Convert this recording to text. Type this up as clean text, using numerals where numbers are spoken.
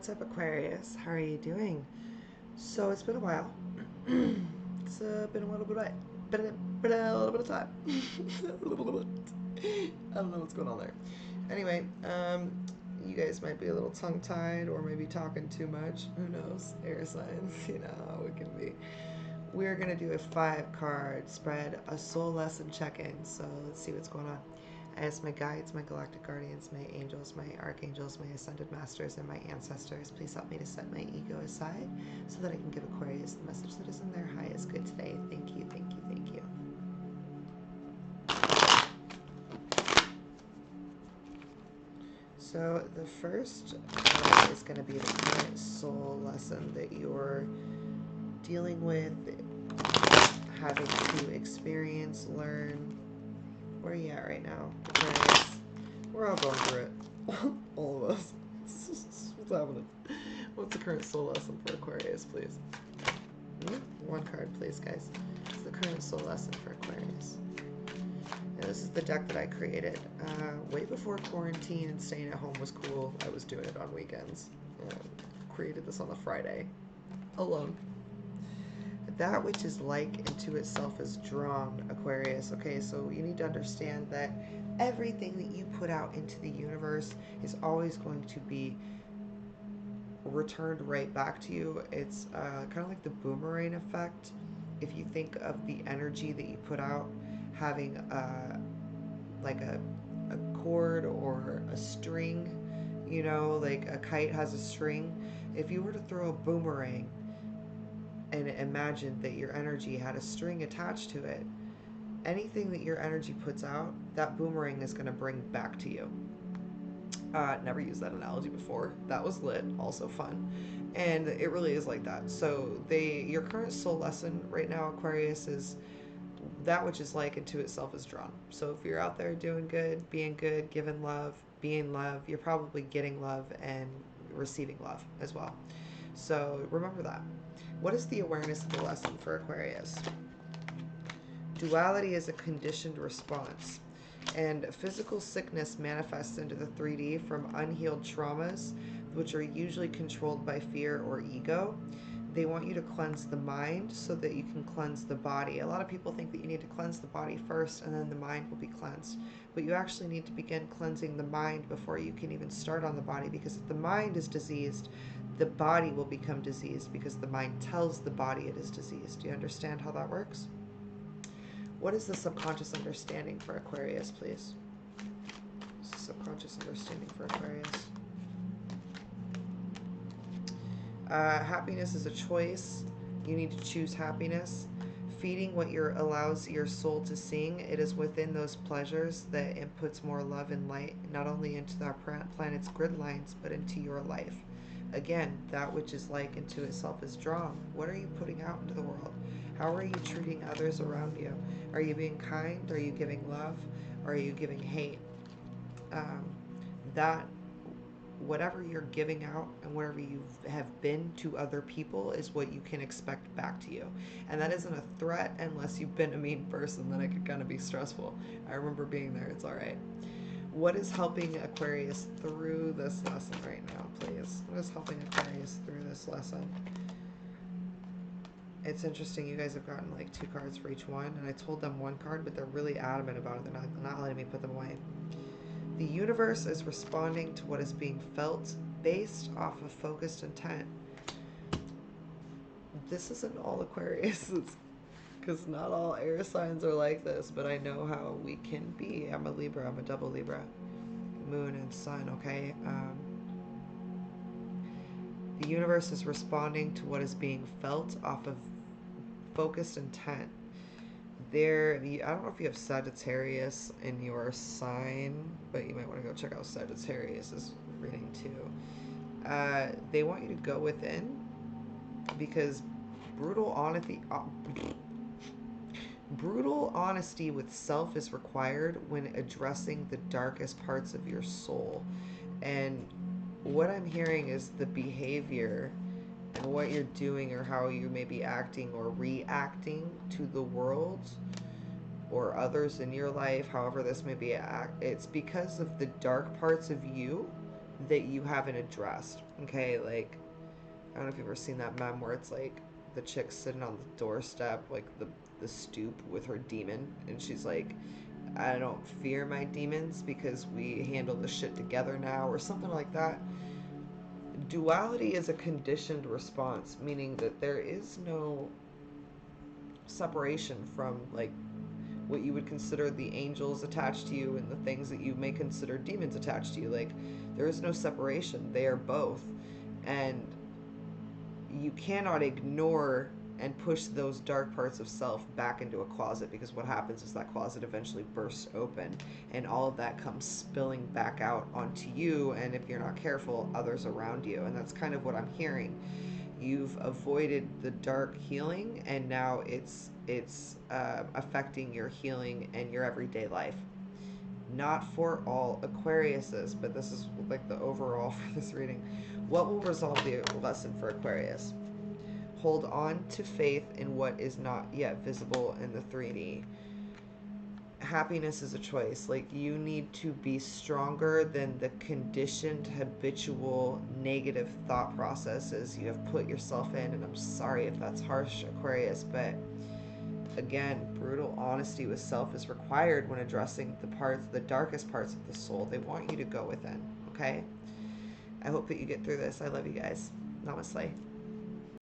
What's up, Aquarius? How are you doing? So it's been a while. It's been a little bit of time. I don't know what's going on there. Anyway, you guys might be a little tongue-tied or maybe talking too much. Who knows? Air signs, you know how it can be. We're gonna do a 5-card spread, a soul lesson check-in. So let's see what's going on. I ask my guides, my galactic guardians, my angels, my archangels, my ascended masters, and my ancestors, please help me to set my ego aside so that I can give Aquarius the message that is in their highest good today. Thank you, thank you, thank you. So the first is going to be the current soul lesson that you're dealing with, having to experience, learn. Where are you at right now, Aquarius? We're all going through it. All of us. What's happening? What's the current soul lesson for Aquarius, please? One card, please, guys. It's the current soul lesson for Aquarius. Now, this is the deck that I created way before quarantine and staying at home was cool. I was doing it on weekends. Created this on a Friday, alone. That which is like into itself is drawn, Aquarius. Okay, so you need to understand that everything that you put out into the universe is always going to be returned right back to you. It's kind of like the boomerang effect. If you think of the energy that you put out having like a cord or a string, you know, like a kite has a string. If you were to throw a boomerang and imagine that your energy had a string attached to it, anything that your energy puts out, that boomerang is going to bring back to you. Never used that analogy before. That was lit, also fun. And it really is like that. So your current soul lesson right now, Aquarius, is that which is like into itself is drawn. So if you're out there doing good, giving love, being love, you're probably getting love and receiving love as well. So remember that. What is the awareness of the lesson for Aquarius? Duality is a conditioned response, and physical sickness manifests into the 3D from unhealed traumas, which are usually controlled by fear or ego. They want you to cleanse the mind so that you can cleanse the body. A lot of people think that you need to cleanse the body first and then the mind will be cleansed. But you actually need to begin cleansing the mind before you can even start on the body, because if the mind is diseased, the body will become diseased because the mind tells the body it is diseased. Do you understand how that works? What is the subconscious understanding for Aquarius, please? Subconscious understanding for Aquarius. Happiness is a choice. You need to choose happiness. Feeding what allows your soul to sing. It is within those pleasures that it puts more love and light, not only into our planet's grid lines, but into your life. Again, that which is like into itself is drawn. What are you putting out into the world? How are you treating others around you? Are you being kind? Are you giving love? Or are you giving hate? That whatever you're giving out and whatever you have been to other people is what you can expect back to you. And that isn't a threat unless you've been a mean person. Then it could kind of be stressful. I remember being there. It's all right. What is helping Aquarius through this lesson right now, please? What is helping Aquarius through this lesson? It's interesting, you guys have gotten like 2 cards for each one, and I told them 1 card, but they're really adamant about it. They're not letting me put them away. The universe is responding to what is being felt based off of focused intent. This isn't all Aquarius, because not all air signs are like this, but I know how we can be. I'm a Libra, I'm a double Libra. Moon and sun, okay? The universe is responding to what is being felt off of focused intent. I don't know if you have Sagittarius in your sign, but you might want to go check out Sagittarius's reading too. They want you to go within, because brutal honesty with self is required when addressing the darkest parts of your soul. And what I'm hearing is the behavior and what you're doing, or how you may be acting or reacting to the world or others in your life, however this may be, it's because of the dark parts of you that you haven't addressed. Okay, like, I don't know if you've ever seen that meme where it's like the chick sitting on the doorstep, like the stoop with her demon, and she's like, I don't fear my demons because we handle the shit together now, or something like that. Duality is a conditioned response, meaning that there is no separation from like what you would consider the angels attached to you and the things that you may consider demons attached to you. Like, there is no separation. They are both. And you cannot ignore and push those dark parts of self back into a closet, because what happens is that closet eventually bursts open and all of that comes spilling back out onto you, and if you're not careful, others around you. And that's kind of what I'm hearing. You've avoided the dark healing, and now it's affecting your healing and your everyday life. Not for all Aquariuses, but this is like the overall for this reading. What will resolve the lesson for Aquarius? Hold on to faith in what is not yet visible in the 3D. Happiness is a choice. Like, you need to be stronger than the conditioned, habitual, negative thought processes you have put yourself in. And I'm sorry if that's harsh, Aquarius, but again, brutal honesty with self is required when addressing the darkest parts of the soul. They want you to go within, okay? I hope that you get through this. I love you guys. Namaste.